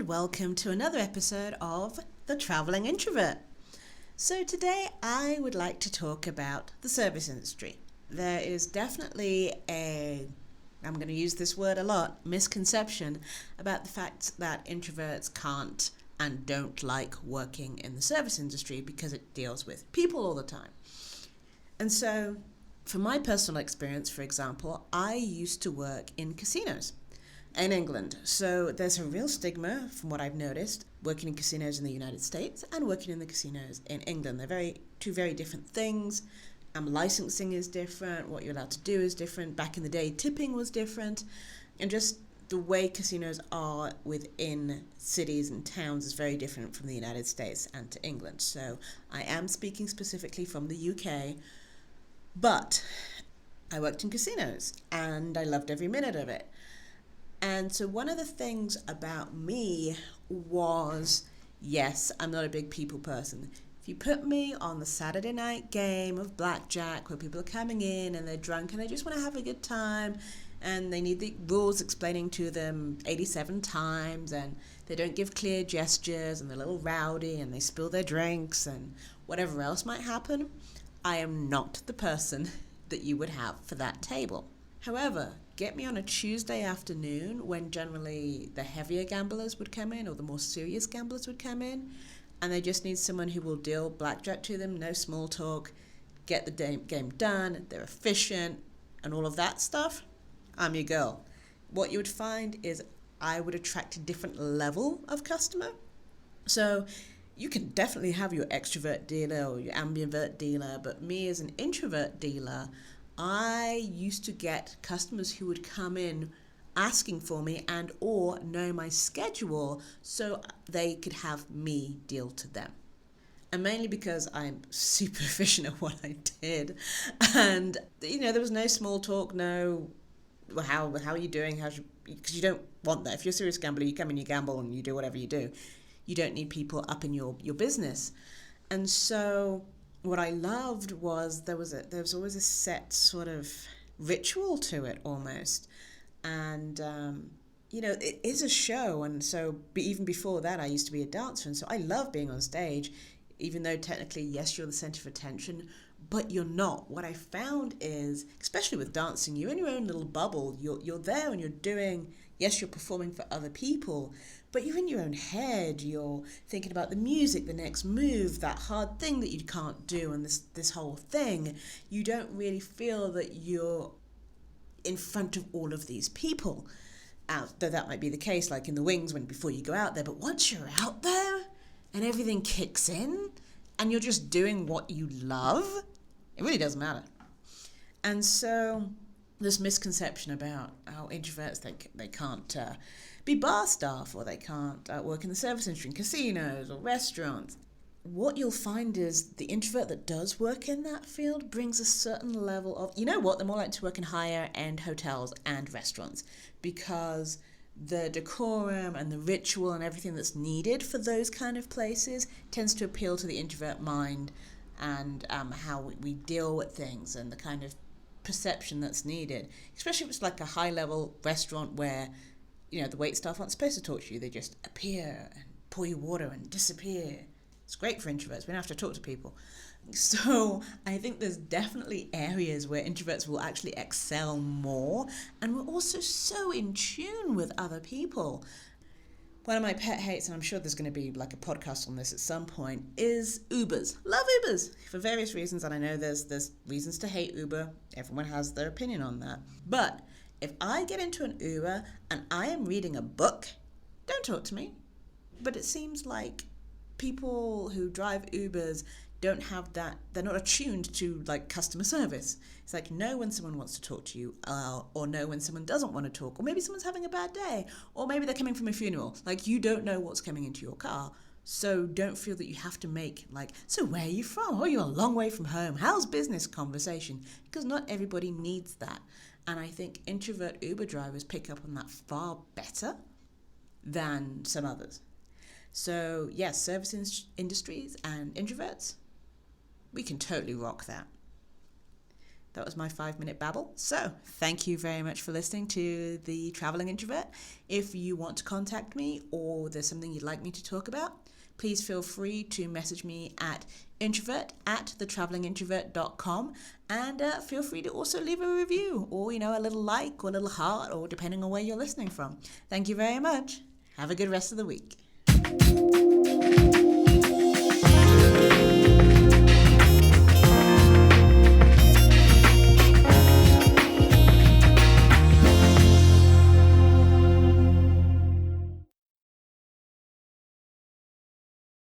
Welcome to another episode of The Traveling Introvert. So today I would like to talk about the service industry. There is definitely I'm going to use this word a lot, misconception about the fact that introverts can't and don't like working in the service industry because it deals with people all the time. And so from my personal experience, for example, I used to work in casinos in England. So there's a real stigma, from what I've noticed, working in casinos in the United States and working in the casinos in England. They're two very different things. Licensing is different. What you're allowed to do is different. Back in the day, tipping was different. And just the way casinos are within cities and towns is very different from the United States and to England. So I am speaking specifically from the UK, but I worked in casinos and I loved every minute of it. And so one of the things about me was, yes, I'm not a big people person. If you put me on the Saturday night game of blackjack where people are coming in and they're drunk and they just want to have a good time and they need the rules explaining to them 87 times and they don't give clear gestures and they're a little rowdy and they spill their drinks and whatever else might happen, I am not the person that you would have for that table. However, get me on a Tuesday afternoon when generally the heavier gamblers would come in or the more serious gamblers would come in and they just need someone who will deal blackjack to them, no small talk, get the game done, they're efficient and all of that stuff, I'm your girl. What you would find is I would attract a different level of customer. So you can definitely have your extrovert dealer or your ambivert dealer, but me as an introvert dealer, I used to get customers who would come in asking for me and or know my schedule so they could have me deal to them. And mainly because I'm super efficient at what I did. And, there was no small talk, no, how are you doing? Because you don't want that. If you're a serious gambler, you come in, you gamble, and you do whatever you do. You don't need people up in your business. And so what I loved was there was always a set sort of ritual to it almost. And, it is a show. And so even before that, I used to be a dancer. And so I love being on stage, even though technically, yes, you're the center of attention, but you're not. What I found is, especially with dancing, you're in your own little bubble. You're there and you're doing, yes, you're performing for other people, but you're in your own head. You're thinking about the music, the next move, that hard thing that you can't do, and this whole thing. You don't really feel that you're in front of all of these people. Though that might be the case, like in the wings before you go out there. But once you're out there and everything kicks in and you're just doing what you love, it really doesn't matter. And so this misconception about how introverts they can't be bar staff or they can't work in the service industry in casinos or restaurants. What you'll find is the introvert that does work in that field brings a certain level of, they're more likely to work in higher end hotels and restaurants because the decorum and the ritual and everything that's needed for those kind of places tends to appeal to the introvert mind and how we deal with things and the kind of perception that's needed, especially if it's like a high level restaurant where the wait staff aren't supposed to talk to you. They just appear and pour you water and disappear. It's great for introverts. We don't have to talk to people. So I think there's definitely areas where introverts will actually excel more, and we're also so in tune with other people. One of my pet hates, and I'm sure there's going to be like a podcast on this at some point, is Ubers. Love Ubers for various reasons, and I know there's reasons to hate Uber. Everyone has their opinion on that. But if I get into an Uber and I am reading a book, don't talk to me. But it seems like people who drive Ubers don't have that, they're not attuned to like customer service. It's like know when someone wants to talk to you or know when someone doesn't want to talk, or maybe someone's having a bad day, or maybe they're coming from a funeral. Like you don't know what's coming into your car. So don't feel that you have to make like, so where are you from? Oh, you're a long way from home. How's business conversation? Because not everybody needs that. And I think introvert Uber drivers pick up on that far better than some others. So yes, industries and introverts, we can totally rock that. That was my 5-minute babble. So thank you very much for listening to The Traveling Introvert. If you want to contact me or there's something you'd like me to talk about, please feel free to message me at introvert@thetravelingintrovert.com, and feel free to also leave a review or, a little like or a little heart, or depending on where you're listening from. Thank you very much. Have a good rest of the week.